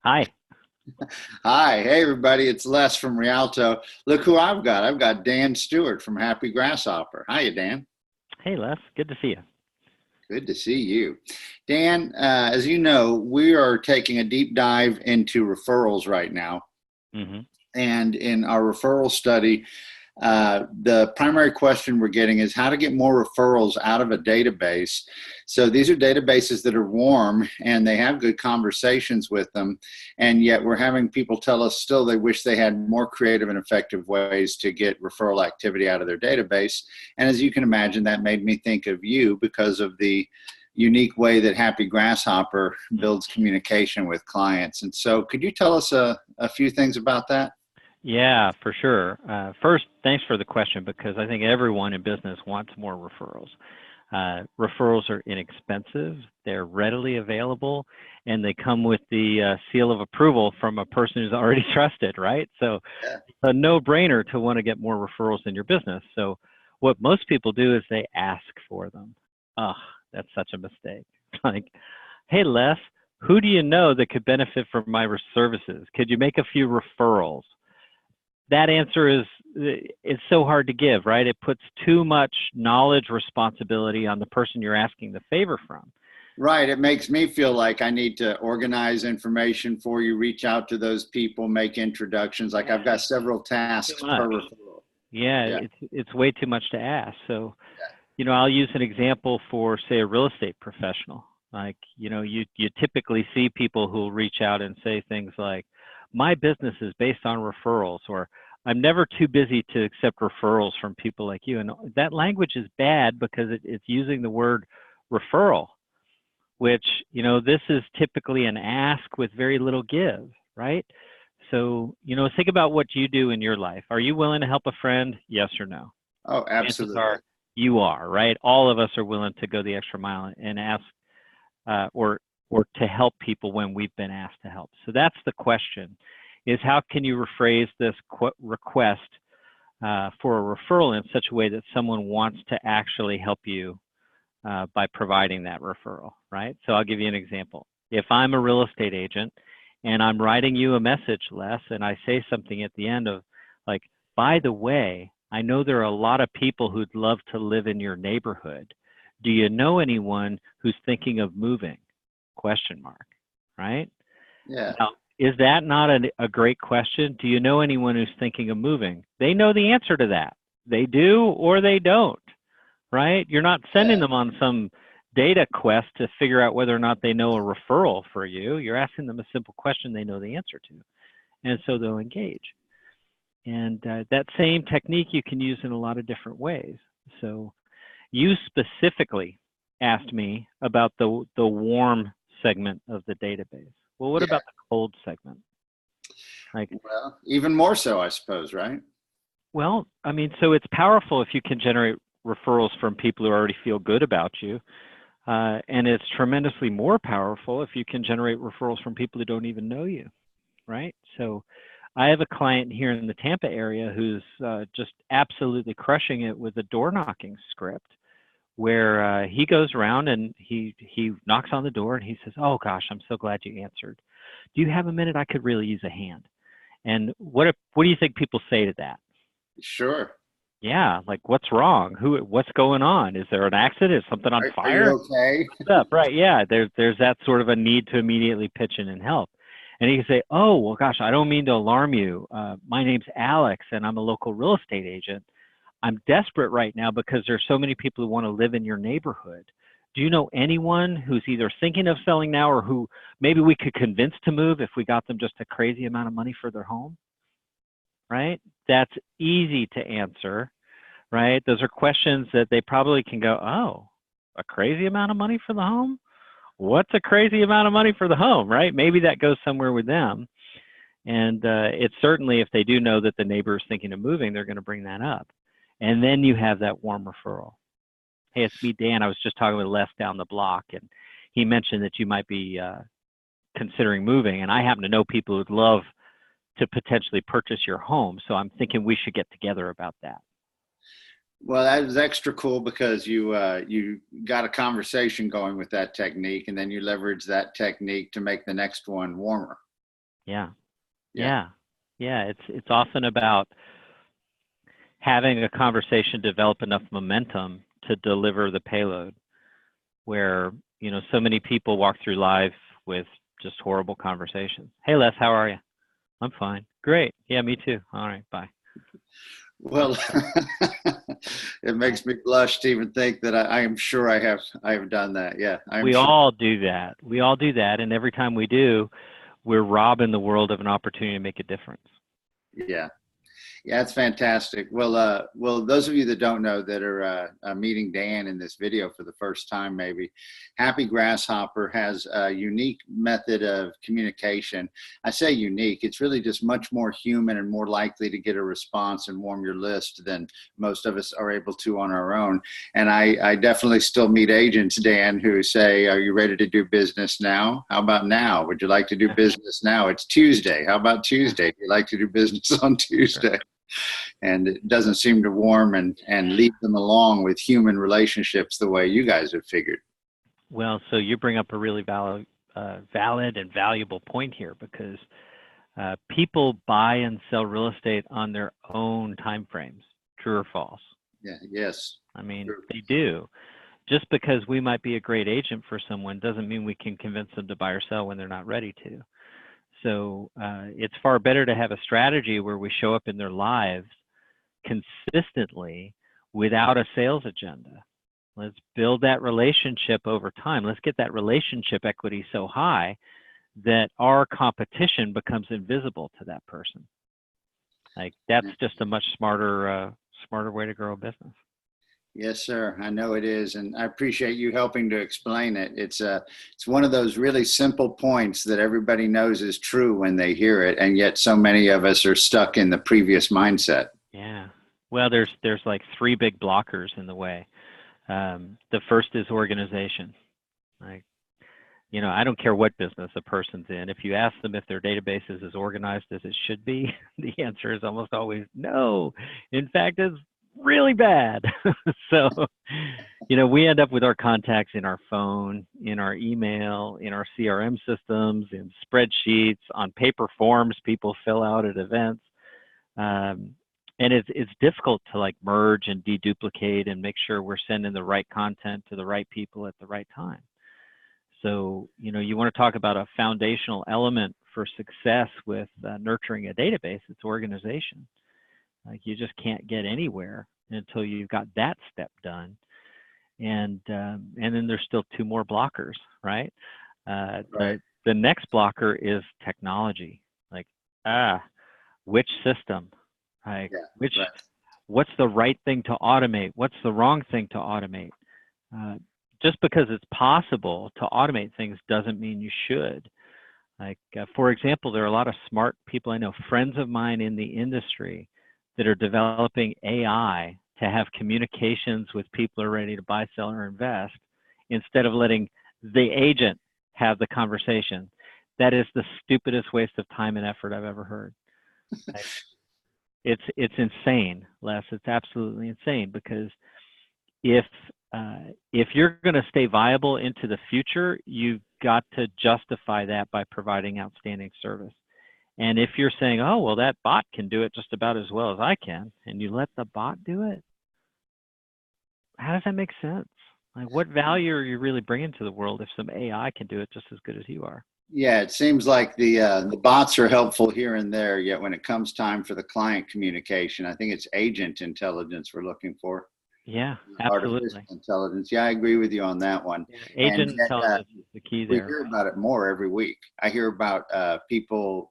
Hi. Hi, hey everybody, it's Les from Rialto. Look who I've got. I've got Dan Stewart from Happy Grasshopper. Hiya, Dan. Hey, Les. Good to see you. Good to see you. Dan, as you know, we are taking a deep dive into referrals right now. Hmm. And in our referral study, the primary question we're getting is how to get more referrals out of a database. So these are databases that are warm and they have good conversations with them. And yet we're having people tell us still they wish they had more creative and effective ways to get referral activity out of their database. And as you can imagine, that made me think of you because of the unique way that Happy Grasshopper builds communication with clients. And so could you tell us a few things about that? Yeah, for sure. First, thanks for the question because I think everyone in business wants more referrals. Referrals are inexpensive, they're readily available, and they come with the seal of approval from a person who's already trusted, right? So Yeah. it's a no-brainer to want to get more referrals in your business. So what most people do is they ask for them. Ugh, that's such a mistake. Like, hey, Les, who do you know that could benefit from my services? Could you make a few referrals? That answer is it's so hard to give, right? It puts too much knowledge responsibility on the person you're asking the favor from. Right. It makes me feel like I need to organize information for you, reach out to those people, make introductions. Like I've Yeah, got several too tasks per much. referral. Yeah, Yeah. it's way too much to ask. So, I'll use an example for say a real estate professional. Like, you typically see people who will reach out and say things like, "My business is based on referrals," or "I'm never too busy to accept referrals from people like you." And that language is bad because it's using the word referral, which, this is typically an ask with very little give, right? So, think about what you do in your life. Are you willing to help a friend? Yes or no? Oh, Chances are absolutely. you are, right? All of us are willing to go the extra mile and ask or to help people when we've been asked to help. So that's the question: is how can you rephrase this request for a referral in such a way that someone wants to actually help you by providing that referral, right? So I'll give you an example. If I'm a real estate agent and I'm writing you a message, Les, and I say something at the end of like, by the way, I know there are a lot of people who'd love to live in your neighborhood. Do you know anyone who's thinking of moving? Question mark, right? Yeah. Now, is that not a great question? Do you know anyone who's thinking of moving? They know the answer to that. They do or they don't, right? You're not sending Yeah. them on some data quest to figure out whether or not they know a referral for you. You're asking them a simple question they know the answer to, and so they'll engage. And that same technique you can use in a lot of different ways. So you specifically asked me about the warm segment of the database. Well, what Yeah. about the cold segment? Like, Well, even more so, I suppose, right? well, I mean, so it's powerful if you can generate referrals from people who already feel good about you. And it's tremendously more powerful if you can generate referrals from people who don't even know you, right? So I have a client here in the Tampa area who's just absolutely crushing it with a door knocking script where he goes around and he knocks on the door and he says, "Oh gosh, I'm so glad you answered. Do you have a minute? I could really use a hand." And what do you think people say to that? Sure. Yeah, like what's wrong? What's going on? Is there an accident? Is something on Are you fire? okay? What's up? Right, yeah. There's that sort of a need to immediately pitch in and help. And he can say, "Oh, well gosh, I don't mean to alarm you. My name's Alex and I'm a local real estate agent. I'm desperate right now because there's so many people who want to live in your neighborhood. Do you know anyone who's either thinking of selling now or who maybe we could convince to move if we got them just a crazy amount of money for their home?" Right? That's easy to answer, right? Those are questions that they probably can go, "Oh, a crazy amount of money for the home? What's a crazy amount of money for the home?" Right? Maybe that goes somewhere with them. And it's certainly if they do know that the neighbor is thinking of moving, they're going to bring that up. And then you have that warm referral. "Hey, it's me, Dan. I was just talking with Les down the block, and he mentioned that you might be considering moving. And I happen to know people who'd love to potentially purchase your home. So I'm thinking we should get together about that." Well, that is extra cool because you got a conversation going with that technique, and then you leverage that technique to make the next one warmer. Yeah. Yeah. Yeah. Yeah. It's often about having a conversation develop enough momentum to deliver the payload where, so many people walk through life with just horrible conversations. Hey, Les, how are you? I'm fine. Great. Yeah, me too. All right, bye. Well, it makes me blush to even think that I am sure I have done that. Yeah, I'm We sure. all do that. We all do that. And every time we do, we're robbing the world of an opportunity to make a difference. Yeah. Yeah, it's fantastic. Well, those of you that don't know that are meeting Dan in this video for the first time, maybe Happy Grasshopper has a unique method of communication. I say unique; it's really just much more human and more likely to get a response and warm your list than most of us are able to on our own. And I definitely still meet agents, Dan, who say, "Are you ready to do business now? How about now? Would you like to do business now? It's Tuesday. How about Tuesday? Do you like to do business on Tuesday?" And it doesn't seem to warm and lead them along with human relationships the way you guys have figured. Well, so you bring up a really valid and valuable point here because people buy and sell real estate on their own time frames. True or false? Yeah. Yes. I mean, True. they do. Just because we might be a great agent for someone doesn't mean we can convince them to buy or sell when they're not ready to. So it's far better to have a strategy where we show up in their lives consistently without a sales agenda. Let's build that relationship over time. Let's get that relationship equity so high that our competition becomes invisible to that person. Like that's just a much smarter way to grow a business. Yes, sir. I know it is, and I appreciate you helping to explain it. It's one of those really simple points that everybody knows is true when they hear it, and yet so many of us are stuck in the previous mindset. Yeah. Well, there's like three big blockers in the way. The first is organization. Like, I don't care what business a person's in. If you ask them if their database is as organized as it should be, the answer is almost always no. In fact, it's really bad. So, we end up with our contacts in our phone, in our email, in our CRM systems, in spreadsheets, on paper forms people fill out at events. And it's difficult to like merge and deduplicate and make sure we're sending the right content to the right people at the right time. So, you want to talk about a foundational element for success with nurturing a database, it's organization. Like you just can't get anywhere until you've got that step done. And then there's still two more blockers, right? Right. The next blocker is technology. Like, which system? Like, Yeah. Right. what's the right thing to automate? What's the wrong thing to automate? Just because it's possible to automate things doesn't mean you should. Like, for example, there are a lot of smart people I know, friends of mine in the industry that are developing AI to have communications with people who are ready to buy, sell, or invest instead of letting the agent have the conversation. That is the stupidest waste of time and effort I've ever heard. Like, it's insane, Les. It's absolutely insane because if you're going to stay viable into the future, you've got to justify that by providing outstanding service. And if you're saying, oh, well, that bot can do it just about as well as I can, and you let the bot do it, how does that make sense? Like, what value are you really bringing to the world if some AI can do it just as good as you are? Yeah, it seems like the bots are helpful here and there, yet when it comes time for the client communication, I think it's agent intelligence we're looking for. Yeah, Artificial absolutely. intelligence. Yeah, I agree with you on that one. Yeah, And agent yet, intelligence is the key we there. hear about it more every week. I hear about people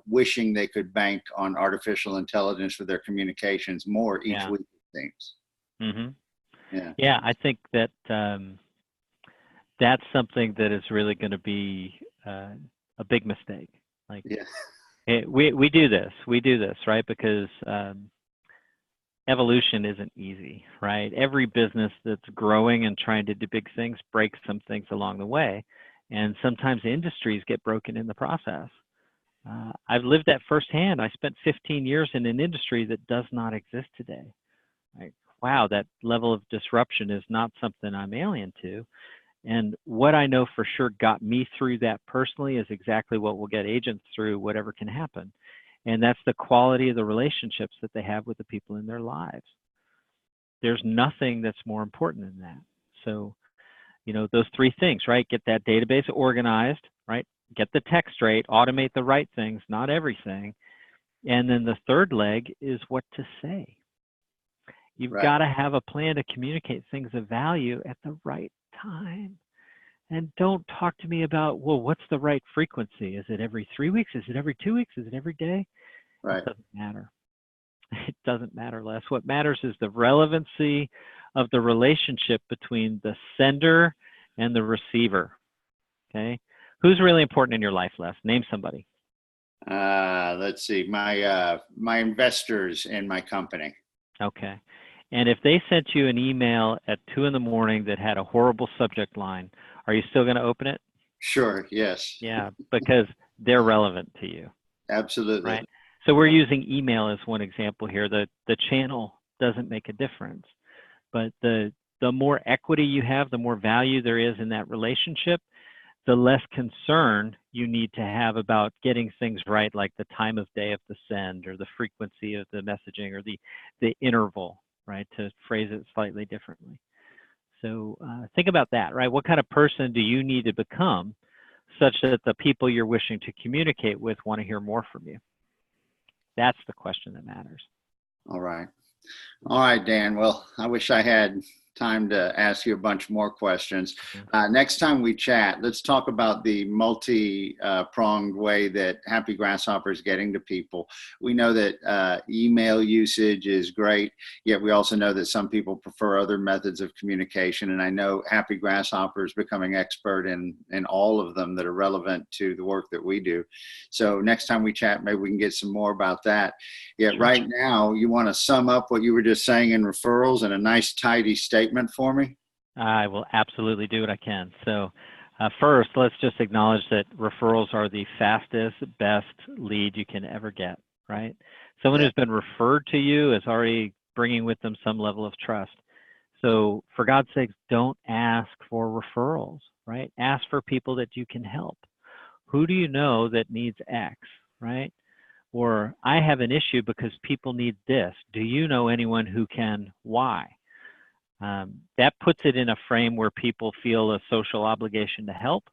wishing they could bank on artificial intelligence for their communications more each Yeah. week, it seems. Mm-hmm. Yeah. Yeah, I think that that's something that is really going to be a big mistake. Like, Yeah. we do this, right? Because evolution isn't easy, right? Every business that's growing and trying to do big things breaks some things along the way. And sometimes industries get broken in the process. I've lived that firsthand. I spent 15 years in an industry that does not exist today. Like, wow, that level of disruption is not something I'm alien to. And what I know for sure got me through that personally is exactly what will get agents through whatever can happen. And that's the quality of the relationships that they have with the people in their lives. There's nothing that's more important than that. So, those three things, right? Get that database organized, right? Get the tech straight, automate the right things, not everything. And then the third leg is what to say. You've got to have a plan to communicate things of value at the right time. And don't talk to me about, well, what's the right frequency? Is it every 3 weeks? Is it every 2 weeks? Is it every day? Right. It doesn't matter. It doesn't matter, Les. What matters is the relevancy of the relationship between the sender and the receiver. Okay? Who's really important in your life, Les? Name somebody. Let's see, my investors in my company. Okay. And if they sent you an email at 2 a.m. that had a horrible subject line, are you still going to open it? Sure. Yes. Yeah, because they're relevant to you. Absolutely. Right. So we're using email as one example here. The channel doesn't make a difference, but the more equity you have, the more value there is in that relationship, the less concern you need to have about getting things right, like the time of day of the send or the frequency of the messaging or the interval, right, to phrase it slightly differently. So think about that, right? What kind of person do you need to become such that the people you're wishing to communicate with want to hear more from you? That's the question that matters. All right. All right, Dan. Well, I wish I had time to ask you a bunch more questions. Next time we chat, let's talk about the multi-pronged way that Happy Grasshopper is getting to people. We know that email usage is great, yet we also know that some people prefer other methods of communication. And I know Happy Grasshopper is becoming expert in all of them that are relevant to the work that we do. So next time we chat, maybe we can get some more about that. Yet right now, you want to sum up what you were just saying in referrals in a nice, tidy statement for me? I will absolutely do what I can. So first, let's just acknowledge that referrals are the fastest, best lead you can ever get, right? Someone who's been referred to you is already bringing with them some level of trust. So for God's sake, don't ask for referrals, right? Ask for people that you can help. Who do you know that needs X, right? Or I have an issue because people need this. Do you know anyone who can Y? That puts it in a frame where people feel a social obligation to help,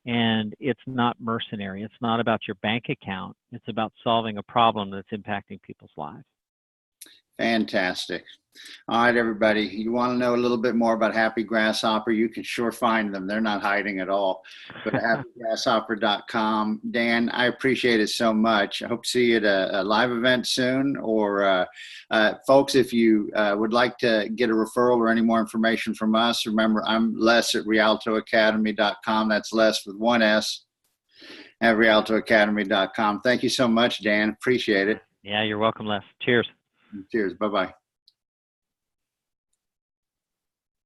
and it's not mercenary. It's not about your bank account. It's about solving a problem that's impacting people's lives. Fantastic. All right, everybody. You want to know a little bit more about Happy Grasshopper? You can sure find them. They're not hiding at all. Go to happygrasshopper.com. Dan, I appreciate it so much. I hope to see you at a live event soon. Or folks, if you would like to get a referral or any more information from us, remember, I'm Les at rialtoacademy.com. That's Les with one S at rialtoacademy.com. Thank you so much, Dan. Appreciate it. Yeah, you're welcome, Les. Cheers. Cheers. Bye-bye.